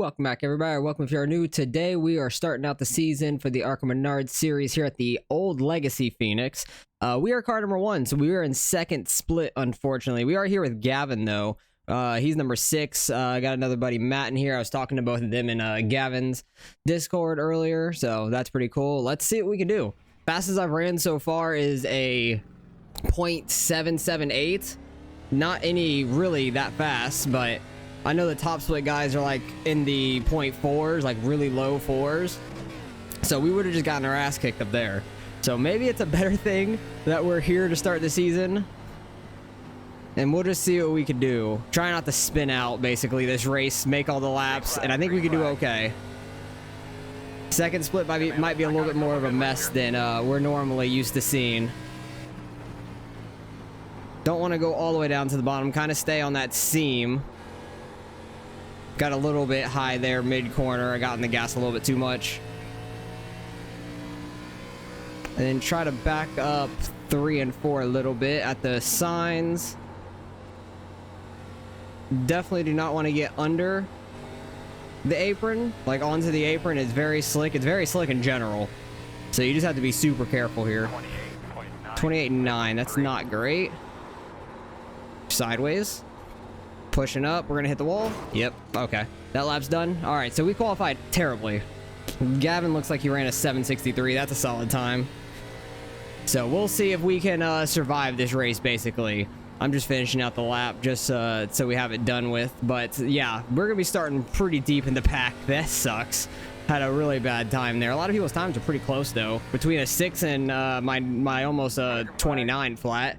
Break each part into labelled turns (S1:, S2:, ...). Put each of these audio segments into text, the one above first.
S1: Welcome back, everybody. Welcome if you're new. Today we are starting out the season for the Arca Menards series here at the old Legacy Phoenix. We are car number 1, so we are in second split, unfortunately. We are here with Gavin, though. He's number 6. I got another buddy, Matt, in here. I was talking to both of them in Gavin's Discord earlier, so that's pretty cool. Let's see what we can do. Fastest I've ran so far is a .778. Not any really that fast, but I know the top split guys are like in the .4s, like really low 4s. So we would have just gotten our ass kicked up there. So maybe it's a better thing that we're here to start the season. And we'll just see what we can do. Try not to spin out, basically, this race, make all the laps, and I think we could do okay. Second split might be a little bit more of a mess than we're normally used to seeing. Don't want to go all the way down to the bottom. Kind of stay on that seam. Got a little bit high there mid-corner. I got in the gas a little bit too much. And then try to back up 3 and 4 a little bit at the signs. Definitely do not want to get under the apron. Like onto the apron is very slick. It's very slick in general. So you just have to be super careful here. 28.9. That's not great. Sideways. Pushing up. We're going to hit the wall. Yep. Okay. That lap's done. All right. So we qualified terribly. Gavin looks like he ran a 763. That's a solid time. So we'll see if we can survive this race, basically. I'm just finishing out the lap just so we have it done with. But yeah, we're going to be starting pretty deep in the pack. That sucks. Had a really bad time there. A lot of people's times are pretty close, though. Between a 6 and my almost 29 flat.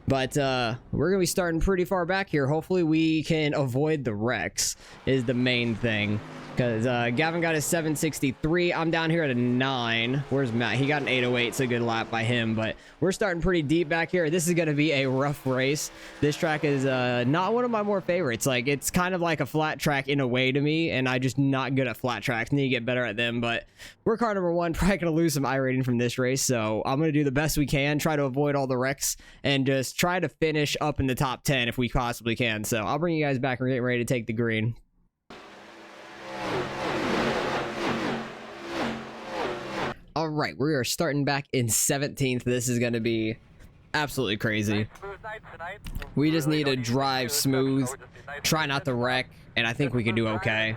S1: But we're going to be starting pretty far back here. Hopefully we can avoid the wrecks is the main thing. Because Gavin got his 763. I'm down here at a 9. Where's Matt? He got an 808. It's a good lap by him. But we're starting pretty deep back here. This is going to be a rough race. This track is not one of my more favorites. Like, it's kind of like a flat track in a way to me. And I'm just not good at flat tracks. Need to get better at them. But we're car number 1. Probably going to lose some iRating from this race. So I'm going to do the best we can. Try to avoid all the wrecks. And just try to finish up in the top 10 if we possibly can. So I'll bring you guys back. We're getting ready to take the green. All right, we are starting back in 17th. This is going to be absolutely crazy. We just need to drive smooth, try not to wreck, and I think we can do okay.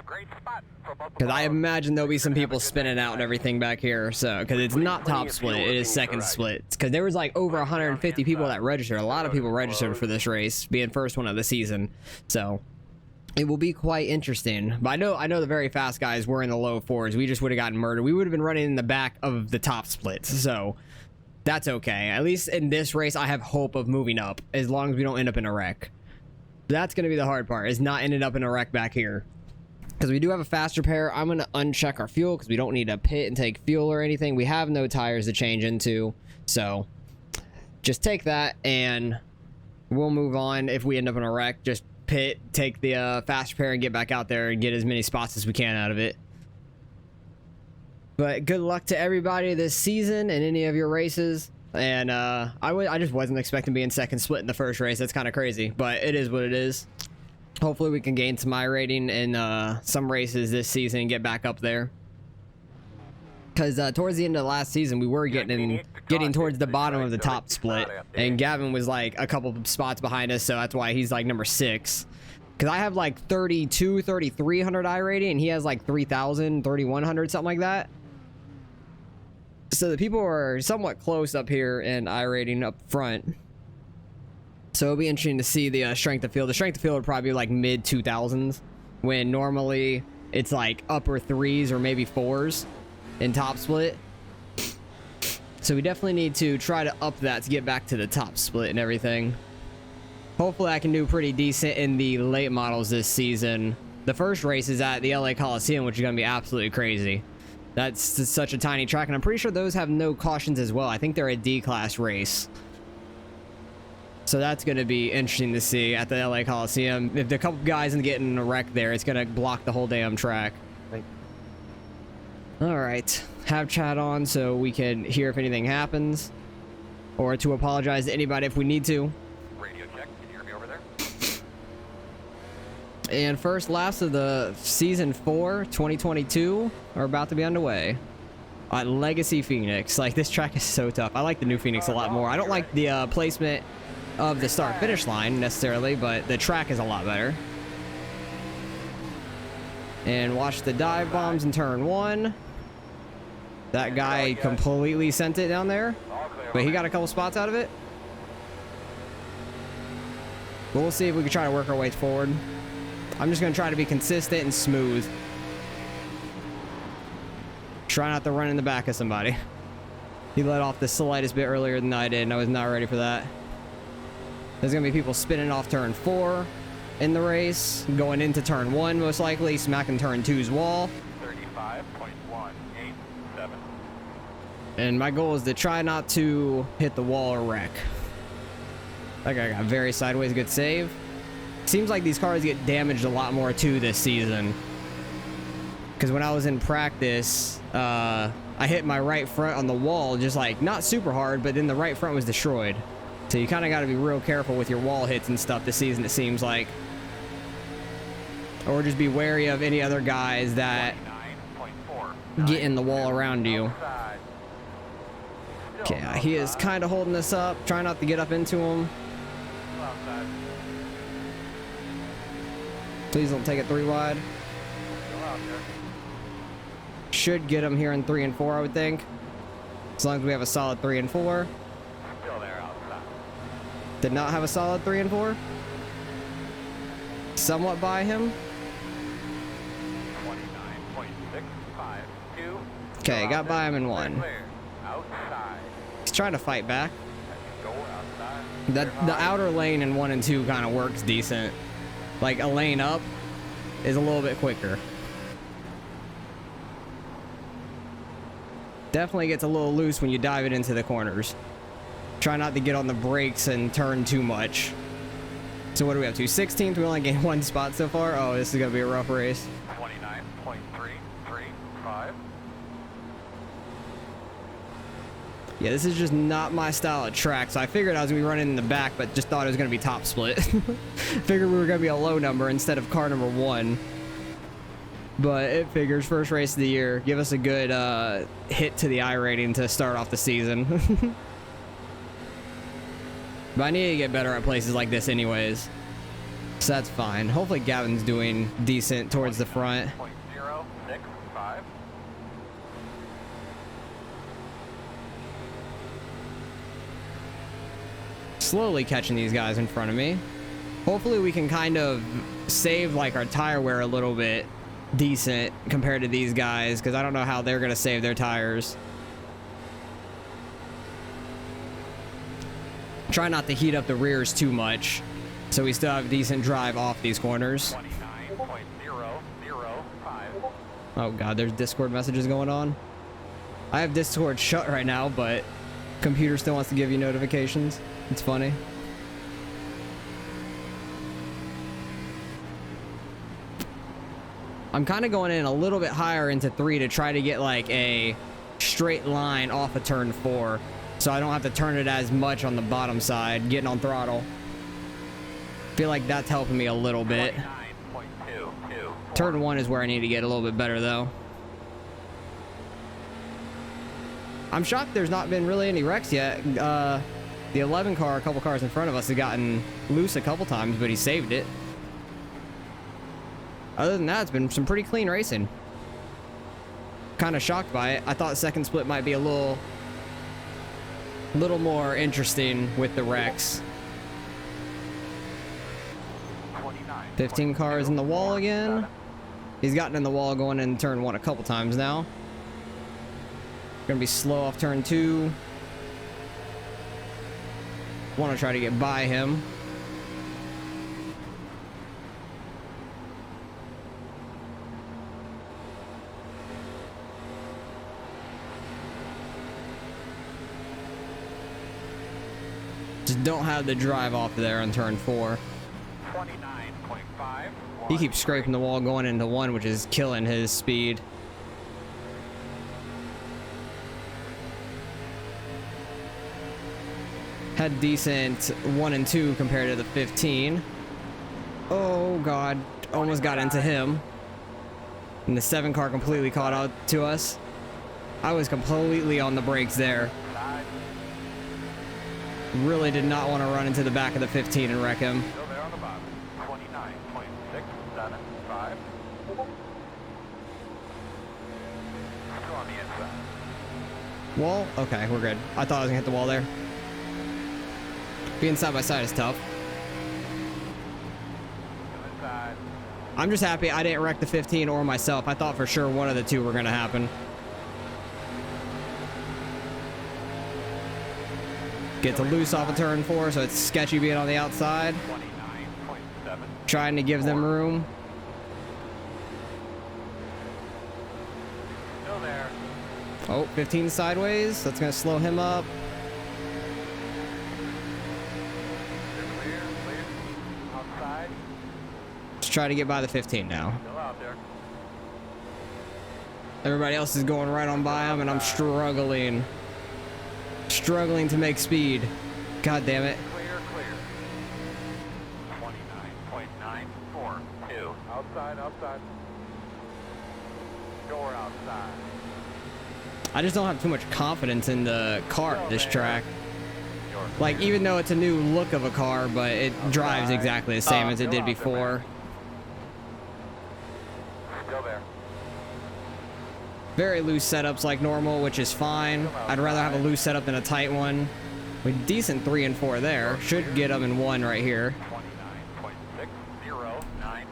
S1: Because I imagine there'll be some people spinning out and everything back here. So, because it's not top split, it is second split. Because there was like over 150 people that registered. A lot of people registered for this race, being first one of the season. So it will be quite interesting. But I know the very fast guys were in the low 4s. We just would have gotten murdered. We would have been running in the back of the top splits. So that's okay. At least in this race, I have hope of moving up as long as we don't end up in a wreck. That's going to be the hard part, is not ending up in a wreck back here. Because we do have a faster pair. I'm going to uncheck our fuel because we don't need to pit and take fuel or anything. We have no tires to change into. So just take that and we'll move on. If we end up in a wreck, just pit, take the fast repair and get back out there and get as many spots as we can out of it. But good luck to everybody this season in any of your races. And I just wasn't expecting to be in second split in the first race. That's kind of crazy, but it is what it is. Hopefully we can gain some iRating in some races this season and get back up there. Because towards the end of last season, we were getting towards the bottom of the top split. And Gavin was like a couple spots behind us, so that's why he's like number 6. Because I have like 3,300 iRating, and he has like 3,000, 3,100, something like that. So the people are somewhat close up here in iRating up front. So it'll be interesting to see the strength of field. The strength of field would probably be like mid 2,000s, when normally it's like upper 3s or maybe 4s. In top split. So we definitely need to try to up that to get back to the top split and everything. Hopefully I can do pretty decent in the late models this season. The first race is at the LA Coliseum, which is going to be absolutely crazy. That's such a tiny track, and I'm pretty sure those have no cautions as well. I think they're a D-class race. So that's going to be interesting to see at the LA Coliseum. If the couple guys are getting in a wreck there, it's going to block the whole damn track. All right, have chat on so we can hear if anything happens, or to apologize to anybody if we need to.
S2: Radio check. Can you hear me over there?
S1: And first laps of the season 4 2022 are about to be underway at Legacy Phoenix. Like, this track is so tough. I like the new Phoenix a lot more. I don't like the placement of the start finish line necessarily, but the track is a lot better. And watch the dive bombs in turn 1. That guy completely sent it down there, but he got a couple spots out of it. But we'll see if we can try to work our way forward. I'm just going to try to be consistent and smooth. Try not to run in the back of somebody. He let off the slightest bit earlier than I did, and I was not ready for that. There's going to be people spinning off turn 4 in the race, going into turn 1 most likely, smacking turn 2's wall.
S2: 35.187.
S1: And my goal is to try not to hit the wall or wreck. That guy got very sideways, good save. Seems like these cars get damaged a lot more too this season. Because when I was in practice, I hit my right front on the wall, just like not super hard, but then the right front was destroyed. So you kind of got to be real careful with your wall hits and stuff this season, it seems like. Or just be wary of any other guys that get in the wall around you. Okay, he is kind of holding this up. Try not to get up into him. Please don't take it 3 wide. Should get him here in 3 and 4, I would think. As long as we have a solid 3 and 4. Did not have a solid 3 and 4. Somewhat by him.
S2: 29.652.
S1: Okay, got by him in 1. He's trying to fight back. The outer lane in 1 and 2 kind of works decent. Like, a lane up is a little bit quicker. Definitely gets a little loose when you dive it into the corners. Try not to get on the brakes and turn too much. So what do we have to? 16th? We only gained 1 spot so far. Oh, this is going to be a rough race.
S2: 29.335.
S1: Yeah, this is just not my style of track, so I figured I was going to be running in the back, but just thought it was going to be top split. Figured we were going to be a low number instead of car number 1. But it figures, first race of the year. Give us a good hit to the iRating to start off the season. But I need to get better at places like this anyways. So that's fine. Hopefully Gavin's doing decent towards the front.
S2: 0.065.
S1: Slowly catching these guys in front of me. Hopefully we can kind of save like our tire wear a little bit decent compared to these guys, because I don't know how they're going to save their tires. Try not to heat up the rears too much, so we still have decent drive off these corners.
S2: 29.005.
S1: Oh god, there's Discord messages going on. I have Discord shut right now, but computer still wants to give you notifications. It's funny. I'm kind of going in a little bit higher into 3 to try to get like a straight line off of turn 4, so I don't have to turn it as much on the bottom side, getting on throttle. Feel like that's helping me a little bit. Turn 1 is where I need to get a little bit better though. I'm shocked there's not been really any wrecks yet. The 11 car, a couple cars in front of us, has gotten loose a couple times, but he saved it. Other than that, it's been some pretty clean racing. Kind of shocked by it. I thought second split might be a little more interesting with the wrecks. 15 cars in the wall again. He's gotten in the wall going in turn 1 a couple times now. Gonna be slow off turn 2. Want to try to get by him. Just don't have the drive off there on turn 4.
S2: 29.5.
S1: He keeps scraping the wall going into 1, which is killing his speed. Had decent 1 and 2 compared to the 15. Oh god. almost got into him. And the 7 car completely caught up to us. I was completely on the brakes there. Really did not want to run into the back of the 15 and wreck him.
S2: Still there on the bottom. 29.675. Still on the inside.
S1: Wall? Okay, we're good. I thought I was gonna hit the wall there. Being side by side is tough.
S2: Still inside.
S1: I'm just happy I didn't wreck the 15 or myself. I thought for sure one of the two were gonna happen. Get to loose off of turn 4, so it's sketchy being on the outside.
S2: 29.7.
S1: Trying to give them room.
S2: Still there.
S1: Oh, 15 sideways. That's gonna slow him up.
S2: Clear. Outside.
S1: Just try to get by the 15 now.
S2: Still out there.
S1: Everybody else is going right on by him, and I'm struggling to make speed. God damn it.
S2: Clear. 29.942. Outside. Door outside.
S1: I just don't have too much confidence in the car at this track. Like, even though it's a new look of a car, but it drives exactly the same as it did before.
S2: Still there.
S1: Very loose setups like normal, which is fine. I'd rather have a loose setup than a tight one. With decent 3 and 4 there. Should get them in 1 right here.
S2: 29.609.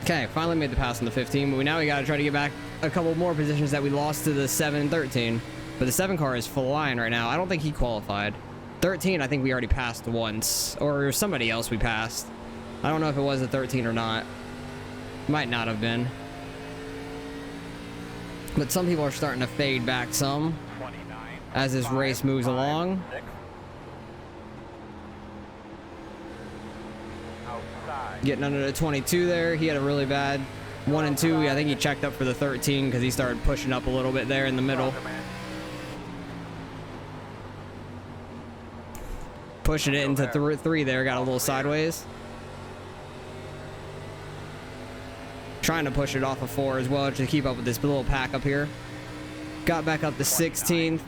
S1: Okay, finally made the pass on the 15, but now we gotta try to get back a couple more positions that we lost to the 7 and 13. But the 7 car is flying right now. I don't think he qualified. 13, I think we already passed once. Or somebody else we passed. I don't know if it was a 13 or not. Might not have been. But some people are starting to fade back some as this race moves along.
S2: Outside.
S1: Getting under the 22 there. He had a really bad 1 and 2. I think he checked up for the 13 because he started pushing up a little bit there in the middle. Pushing it into 3 there. Got a little sideways. Trying to push it off of 4 as well to keep up with this little pack up here. Got back up to 16th.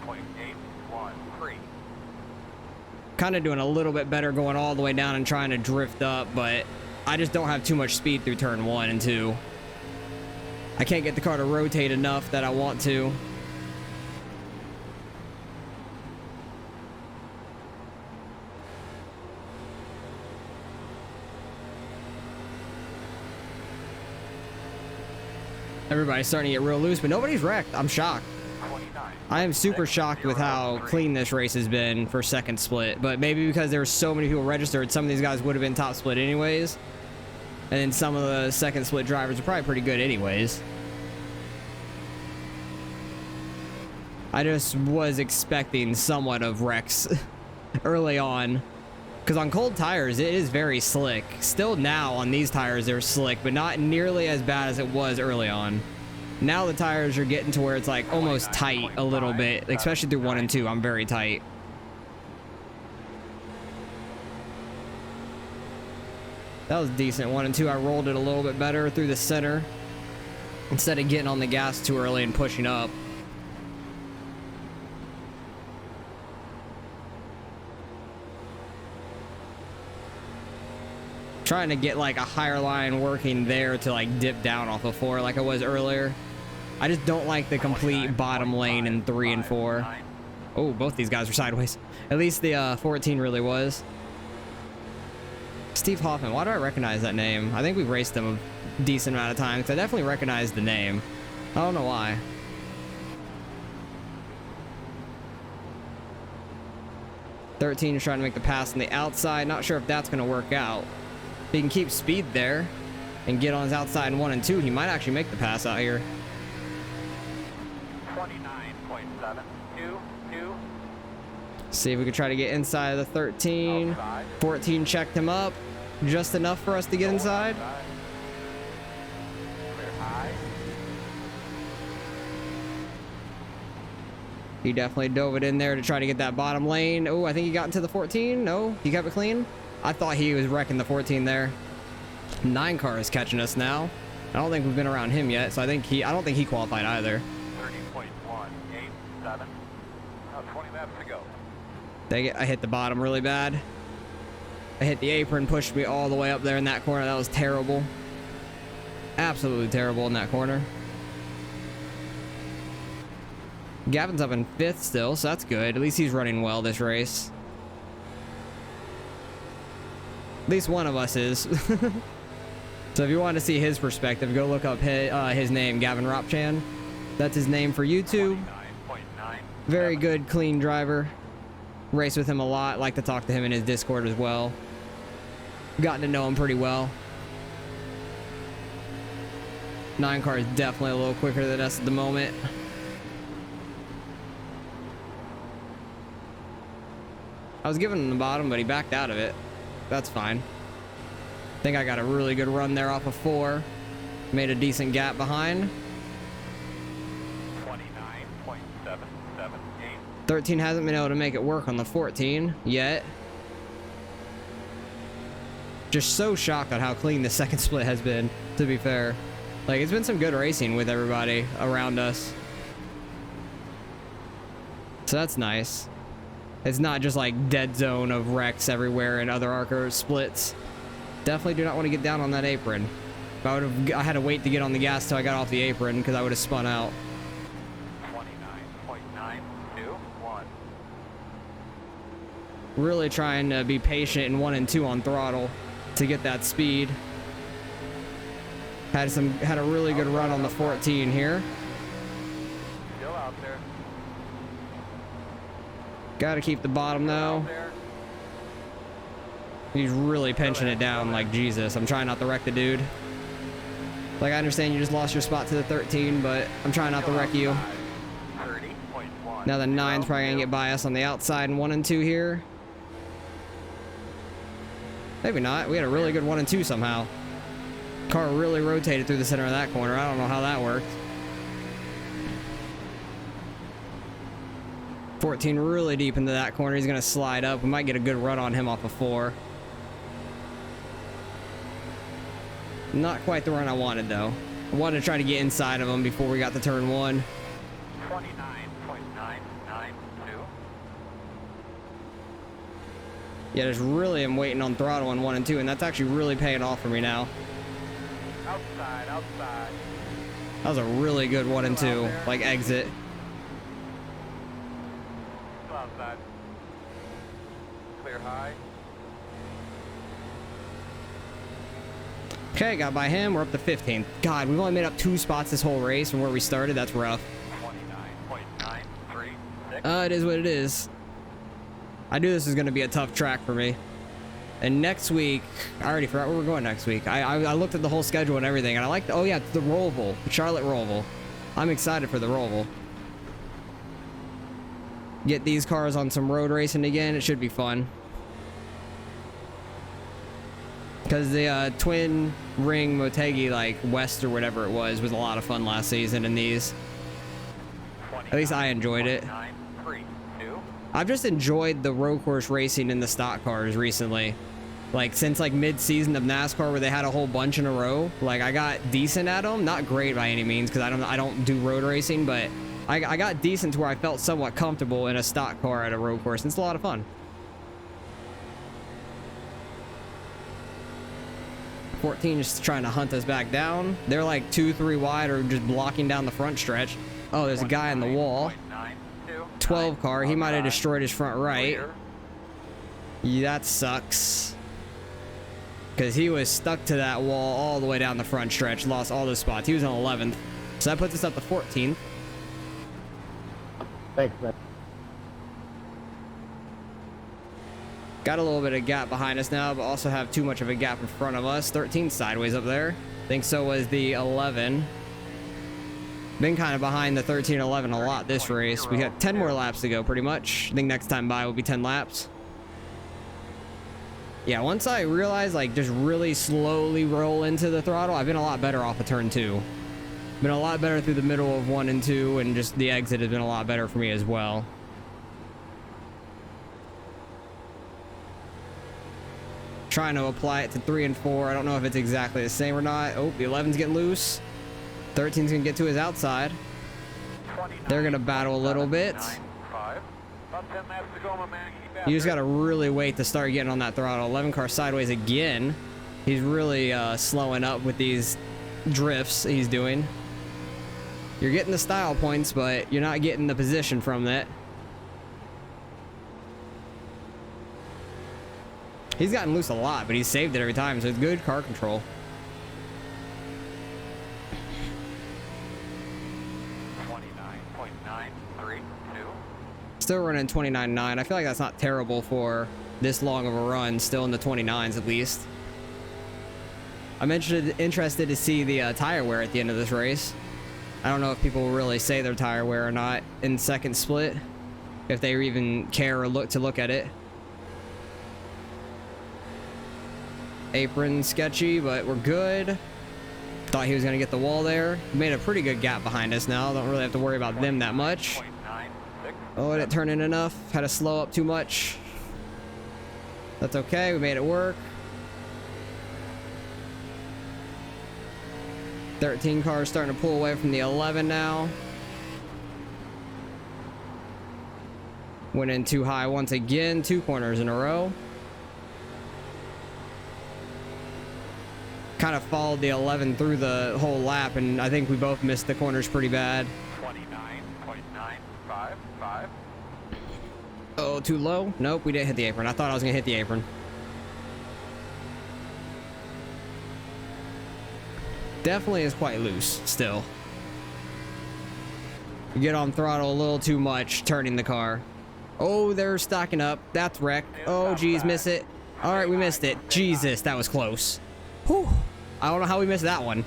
S1: Kind of doing a little bit better going all the way down and trying to drift up, but I just don't have too much speed through turn 1 and 2. I can't get the car to rotate enough that I want to. Everybody's starting to get real loose, but nobody's wrecked. I'm shocked. I am super shocked with how clean this race has been for second split, but maybe because there were so many people registered, some of these guys would have been top split anyways. And then some of the second split drivers are probably pretty good anyways. I just was expecting somewhat of wrecks early on. Because on cold tires, it is very slick. Still now on these tires, they're slick, but not nearly as bad as it was early on. Now the tires are getting to where it's like almost tight a little bit, especially through 1 and 2. I'm very tight. That was decent. 1 and 2, I rolled it a little bit better through the center instead of getting on the gas too early and pushing up. Trying to get like a higher line working there to like dip down off of 4 like I was earlier. I just don't like the complete bottom lane in 3 and 4. Oh, both these guys are sideways. At least the 14 really was. Steve Hoffman, why do I recognize that name? I think we've raced him a decent amount of times. I definitely recognize the name. I don't know why. $13 is trying to make the pass on the outside. Not sure if that's going to work out. If he can keep speed there and get on his outside in 1 and 2, he might actually make the pass out here.
S2: 29.722.
S1: See if we could try to get inside of the 13. 14 checked him up. Just enough for us to get inside.
S2: Clear high.
S1: He definitely dove it in there to try to get that bottom lane. Oh, I think he got into the 14. No, he kept it clean. I thought he was wrecking the 14 there. 9 car is catching us now. I don't think we've been around him yet, so I don't think he qualified either.
S2: 30.187. Now 20 laps to go.
S1: Dang it, I hit the bottom really bad. I hit the apron, pushed me all the way up there in that corner. That was terrible. Absolutely terrible in that corner. Gavin's up in 5th still, so that's good. At least he's running well this race. At least one of us is. So if you want to see his perspective, go look up his name, Gavin Ropchan. That's his name for YouTube. Very good, clean driver. Race with him a lot. Like to talk to him in his Discord as well. Gotten to know him pretty well. 9 car is definitely a little quicker than us at the moment. I was giving him the bottom, but he backed out of it. That's fine. I think I got a really good run there off of 4. Made a decent gap behind.
S2: 29.778.
S1: 13 hasn't been able to make it work on the 14 yet. Just so shocked at how clean the second split has been, to be fair. Like, it's been some good racing with everybody around us. So that's nice. It's not just like dead zone of wrecks everywhere and other Arca splits. Definitely do not want to get down on that apron. I had to wait to get on the gas till I got off the apron because I would have spun out.
S2: 29.921.
S1: Really trying to be patient in 1 and 2 on throttle to get that speed. Had a really good run on the 14 here.
S2: Still out there.
S1: Got to keep the bottom though. He's really pinching it down like Jesus. I'm trying not to wreck the dude. Like, I understand you just lost your spot to the 13, but I'm trying not to wreck you.
S2: 30.1.
S1: Now the 9's probably gonna get by us on the outside in 1 and 2 here. Maybe not. We had a really good 1 and 2 somehow. Car really rotated through the center of that corner. I don't know how that worked. 14 really deep into that corner. He's gonna slide up. We might get a good run on him off of 4. Not quite the run I wanted though. I wanted to try to get inside of him before we got to turn 1.
S2: 29.992.
S1: Yeah, just really am waiting on throttle in 1 and 2, and that's actually really paying off for me now.
S2: Outside, outside.
S1: That was a really good 1 and 2, like exit.
S2: Still outside. Clear high.
S1: Okay, got by him. We're up to 15th. God, we've only made up 2 spots this whole race from where we started. That's rough.
S2: 29.936.
S1: It is what it is. I knew this was going to be a tough track for me. And next week, I already forgot where we're going next week. I looked at the whole schedule and everything, and I liked, oh yeah, it's the Roval, Charlotte Roval. I'm excited for the Roval. Get these cars on some road racing again. It should be fun. Because the twin ring Motegi, like West or whatever it was a lot of fun last season in these. At least I enjoyed it. I've just enjoyed the road course racing in the stock cars recently. Like, since like mid-season of NASCAR where they had a whole bunch in a row. Like, I got decent at them. Not great by any means because I don't do road racing, but I got decent to where I felt somewhat comfortable in a stock car at a road course. It's a lot of fun. 14 just trying to hunt us back down. They're like 2-3 wide or just blocking down the front stretch. Oh, there's a guy in the wall. 12 car. He might have destroyed his front right. Yeah, that sucks. Because he was stuck to that wall all the way down the front stretch. Lost all those spots. He was on 11th. So that puts us up to 14th.
S3: Thanks, man.
S1: Got a little bit of gap behind us now, but also have too much of a gap in front of us. 13 sideways up there. I think so was the 11. Been kind of behind the 13 and 11 a lot this race. We got 10 more laps to go pretty much. I think next time by will be 10 laps. Yeah, once I realized, like, just really slowly roll into the throttle, I've been a lot better off of turn 2. Been a lot better through the middle of 1 and 2, and just the exit has been a lot better for me as well. Trying to apply it to 3 and 4. I don't know if it's exactly the same or not. Oh, the 11's getting loose. 13's gonna get to his outside. They're gonna battle a little bit. You just gotta really wait to start getting on that throttle. 11 car sideways again. He's really slowing up with these drifts he's doing. You're getting the style points, but you're not getting the position from that. He's gotten loose a lot, but he's saved it every time, so it's good car control. Still running 29.9. I feel like that's not terrible for this long of a run. Still in the 29s at least. I'm interested to see the tire wear at the end of this race. I don't know if people really say their tire wear or not in second split, if they even care or look at it. Apron sketchy, but we're good. Thought he was gonna get the wall there. Made a pretty good gap behind us now. Don't really have to worry about them that much. Oh, it didn't turn in enough. Had to slow up too much. That's okay. We made it work. 13 cars starting to pull away from the 11 now. Went in too high once again. 2 corners in a row. Kind of followed the 11 through the whole lap, and I think we both missed the corners pretty bad.
S2: 29.955.
S1: Oh, too low? Nope, we didn't hit the apron. I thought I was gonna hit the apron. Definitely is quite loose still. You get on throttle a little too much, turning the car. Oh, they're stocking up. That's wrecked. Oh, geez, miss it. All right, we missed it. Jesus, that was close. Whew. I don't know how we missed that one.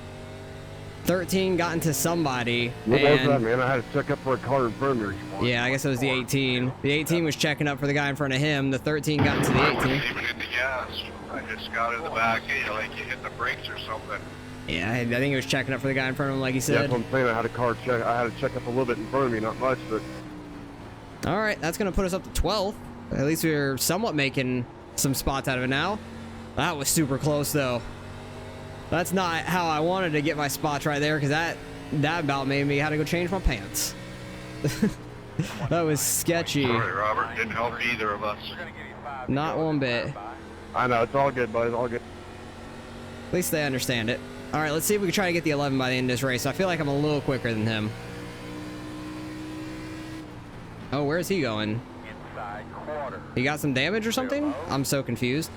S1: 13 got into somebody.
S3: What was that, man? I had to check up for a car in front of me.
S1: Yeah, I guess it was the 18. The 18 was checking up for the guy in front of him. The 13 got into the 18.
S4: I didn't even hit the gas. I just got in the back. Like you hit the brakes or something.
S1: Yeah, I think he was checking up for the guy in front of him, like he
S3: Yeah,
S1: said.
S3: that's what I'm saying. I had to check up a little bit in front of me, not much, but.
S1: All right, that's gonna put us up to 12th. At least we're somewhat making some spots out of it now. That was super close, though. That's not how I wanted to get my spots right there, because that about made me have to go change my pants. That was sketchy.
S4: Sorry, Robert. Didn't help either of us.
S1: Not one bit.
S3: I know, it's all good, buddy. It's all good.
S1: At least they understand it. All right, let's see if we can try to get the 11 by the end of this race. I feel like I'm a little quicker than him. Oh, where's he going?
S2: Inside quarter.
S1: He got some damage or something? I'm so confused.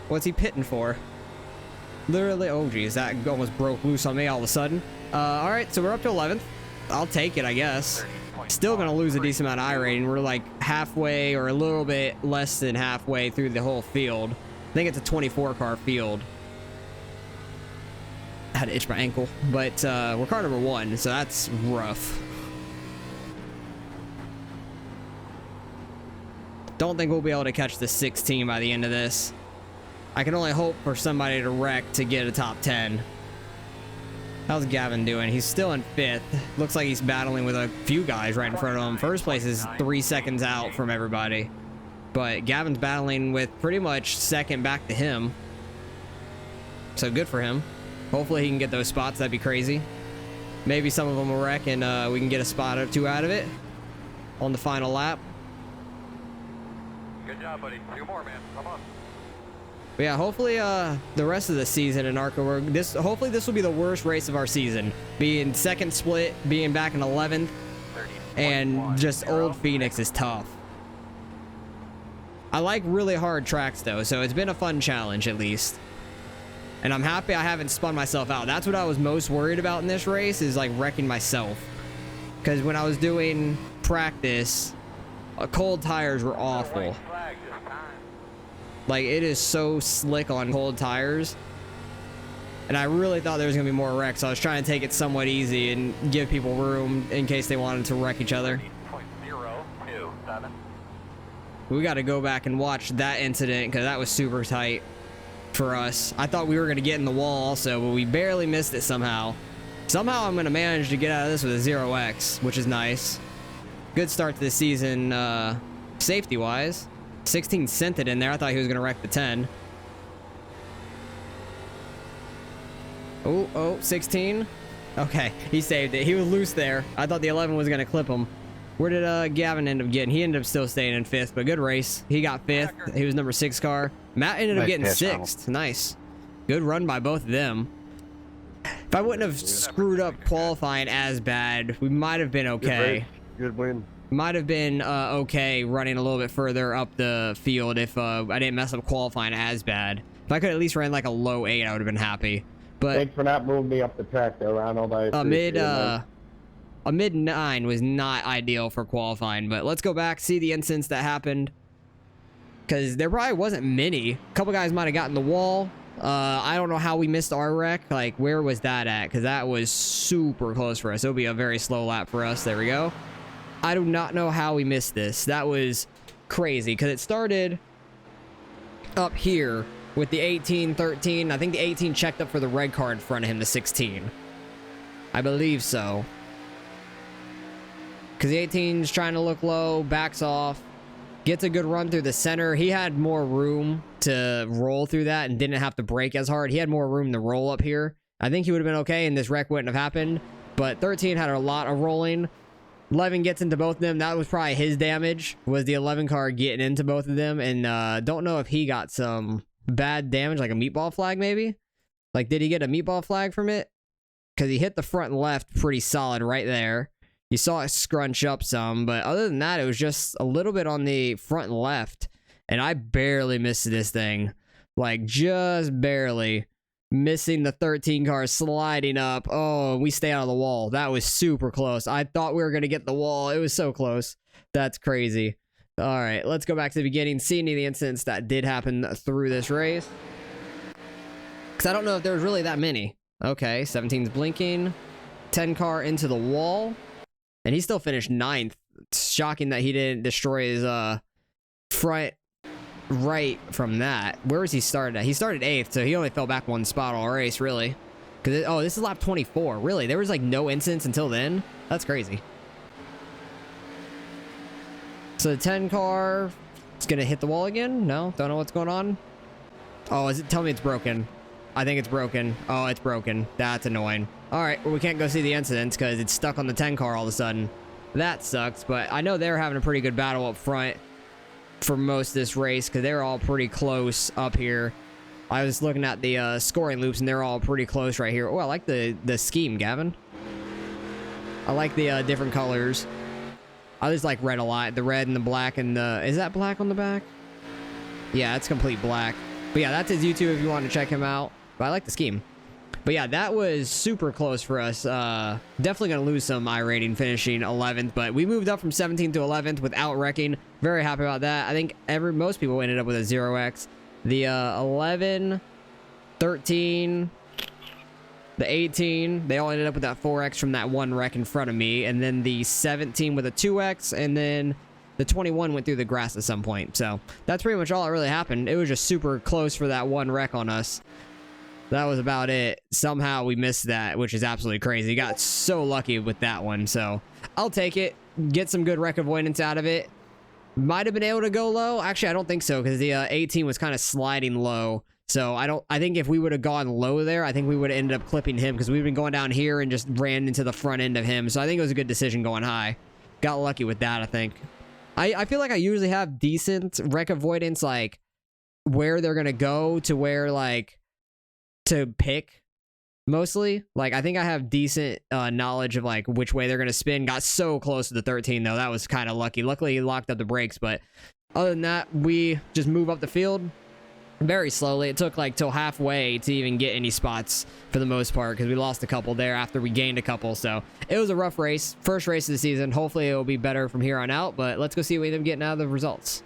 S1: What's he pitting for? Literally, oh geez, that almost broke loose on me all of a sudden. All right, so we're up to 11th. I'll take it, I guess. Still gonna lose a decent amount of iRating. We're like halfway or a little bit less than halfway through the whole field. I think it's a 24 car field. I had to itch my ankle, but we're car number 1, so that's rough. Don't think we'll be able to catch the 16 by the end of this. I can only hope for somebody to wreck to get a top 10. How's Gavin doing? He's still in 5th. Looks like he's battling with a few guys right in front of him. First place is 3 seconds out from everybody. But Gavin's battling with pretty much second back to him. So good for him. Hopefully he can get those spots. That'd be crazy. Maybe some of them will wreck and we can get a spot or 2 out of it on the final lap.
S2: Good job, buddy. 2 more, man. Come on.
S1: But yeah, hopefully the rest of the season in Arca, hopefully this will be the worst race of our season. Being second split, being back in 11th, and just old Phoenix is tough. I like really hard tracks though, so it's been a fun challenge at least. And I'm happy I haven't spun myself out. That's what I was most worried about in this race, is like wrecking myself. Because when I was doing practice, cold tires were awful. Like, it is so slick on cold tires. And I really thought there was going to be more wrecks, so I was trying to take it somewhat easy and give people room in case they wanted to wreck each other.
S2: 0.027.
S1: We got to go back and watch that incident, because that was super tight for us. I thought we were going to get in the wall also, but we barely missed it somehow. Somehow I'm going to manage to get out of this with a 0x, which is nice. Good start to the season, safety-wise. 16 sent it in there. I thought he was going to wreck the 10. Oh, 16. Okay, he saved it. He was loose there. I thought the 11 was going to clip him. Where did Gavin end up getting? He ended up still staying in 5th, but good race. He got 5th. He was number 6 car. Matt ended up getting 6th. Nice. Good run by both of them. If I wouldn't have screwed up qualifying as bad, we might have been okay.
S3: Good win.
S1: Might have been okay running a little bit further up the field if I didn't mess up qualifying as bad. If I could at least ran like a low 8, I would have been happy. But
S5: thanks for not moving me up the track there, Ronald.
S1: a mid 9 was not ideal for qualifying. But let's go back, see the incidents that happened, because there probably wasn't many. A couple guys might have gotten the wall. I don't know how we missed our wreck. Like, where was that at? Because that was super close for us. It'll be a very slow lap for us. There we go. I do not know how we missed this. That was crazy because it started up here with the 18, 13. I think the 18 checked up for the red car in front of him, the 16. I believe so. Because the 18's trying to look low, backs off, gets a good run through the center. He had more room to roll through that and didn't have to brake as hard. He had more room to roll up here. I think he would have been okay and this wreck wouldn't have happened. But 13 had a lot of rolling. 11 gets into both of them. That was probably his damage, was the 11 car getting into both of them. And don't know if he got some bad damage, like a meatball flag maybe. Like, did he get a meatball flag from it? Because he hit the front left pretty solid right there. You saw it scrunch up some, but other than that, it was just a little bit on the front left. And I barely missed this thing. Like, just barely. Missing the 13 car, sliding up. Oh, we stay out of the wall. That was super close. I thought we were going to get the wall. It was so close. That's crazy. All right, let's go back to the beginning. See any of the incidents that did happen through this race. Because I don't know if there was really that many. Okay, 17's blinking. 10 car into the wall. And he still finished 9th. It's shocking that he didn't destroy his front right from that. Where was he started at? He started 8th, so he only fell back 1 spot all race, really. Because oh, this is lap 24. Really? There was like no incidents until then? That's crazy. So the 10 car is going to hit the wall again? No? Don't know what's going on? Oh, is it? Tell me it's broken. I think it's broken. Oh, it's broken. That's annoying. All right, well, we can't go see the incidents because it's stuck on the 10 car all of a sudden. That sucks, but I know they're having a pretty good battle up front for most of this race because they're all pretty close up here. I was looking at the scoring loops and they're all pretty close right here. Oh, I like the scheme, Gavin. I like the different colors. I just like red a lot. The red and the black and the... Is that black on the back? Yeah, it's complete black. But yeah, that's his YouTube if you want to check him out. But I like the scheme. But yeah, that was super close for us. Definitely going to lose some iRating finishing 11th. But we moved up from 17th to 11th without wrecking. Very happy about that. I think most people ended up with a 0x. The 11, 13, the 18, they all ended up with that 4x from that one wreck in front of me. And then the 17 with a 2x. And then the 21 went through the grass at some point. So that's pretty much all that really happened. It was just super close for that one wreck on us. That was about it. Somehow we missed that, which is absolutely crazy. Got so lucky with that one. So I'll take it. Get some good wreck avoidance out of it. Might have been able to go low. Actually, I don't think so because the 18 was kind of sliding low. So I think if we would have gone low there, I think we would have ended up clipping him because we've been going down here and just ran into the front end of him. So I think it was a good decision going high. Got lucky with that, I think. I feel like I usually have decent wreck avoidance, like where they're going to go to where like to pick mostly. Like I think I have decent knowledge of like which way they're going to spin. Got so close to the 13 though. That was kind of lucky. Luckily he locked up the brakes, but other than that, we just move up the field very slowly. It took like till halfway to even get any spots for the most part because we lost a couple there after we gained a couple. So it was a rough race. First race of the season. Hopefully it will be better from here on out, but let's go see what we end up getting out of the results.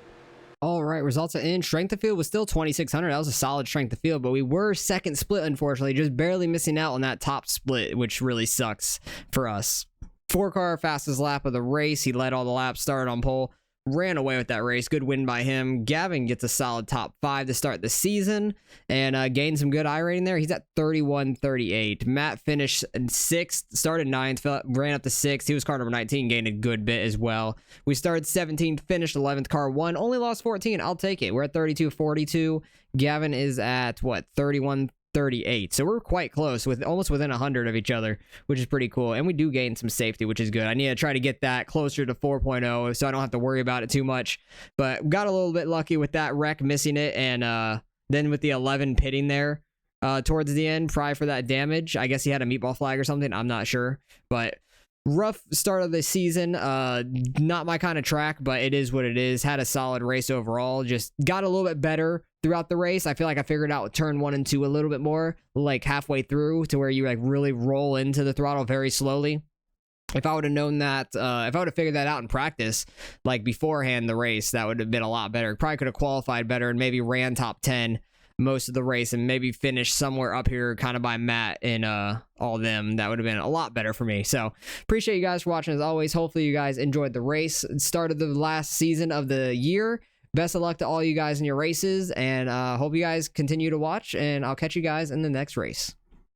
S1: All right, results are in. Strength of field was still 2,600. That was a solid strength of field, but we were second split, unfortunately, just barely missing out on that top split, which really sucks for us. 4 car fastest lap of the race. He led all the laps, started on pole. ran away with that race. Good win by him. Gavin gets a solid top 5 to start the season and gained some good iRating there. He's at 31.38. Matt finished in 6th, started 9th, ran up to 6th. He was car number 19, gained a good bit as well. We started 17th, finished 11th, car 1, only lost 14. I'll take it. We're at 32.42. Gavin is at, what, 31.38. So we're quite close, with almost within 100 of each other, which is pretty cool. And we do gain some safety, which is good. I need to try to get that closer to 4.0 so I don't have to worry about it too much. But got a little bit lucky with that wreck, missing it, and then with the 11 pitting there towards the end, probably for that damage. I guess he had a meatball flag or something. I'm not sure. But rough start of the season. Not my kind of track, but it is what it is. Had a solid race overall. Just got a little bit better throughout the race. I feel like I figured out turn 1 and 2 a little bit more, like halfway through, to where you like really roll into the throttle very slowly. If I would have known that, if I would have figured that out in practice, like beforehand the race, that would have been a lot better. Probably could have qualified better and maybe ran top 10 most of the race and maybe finished somewhere up here kind of by Matt and all them. That would have been a lot better for me. So appreciate you guys for watching as always. Hopefully you guys enjoyed the race. It started the last season of the year. Best of luck to all you guys in your races, and hope you guys continue to watch, and I'll catch you guys in the next race.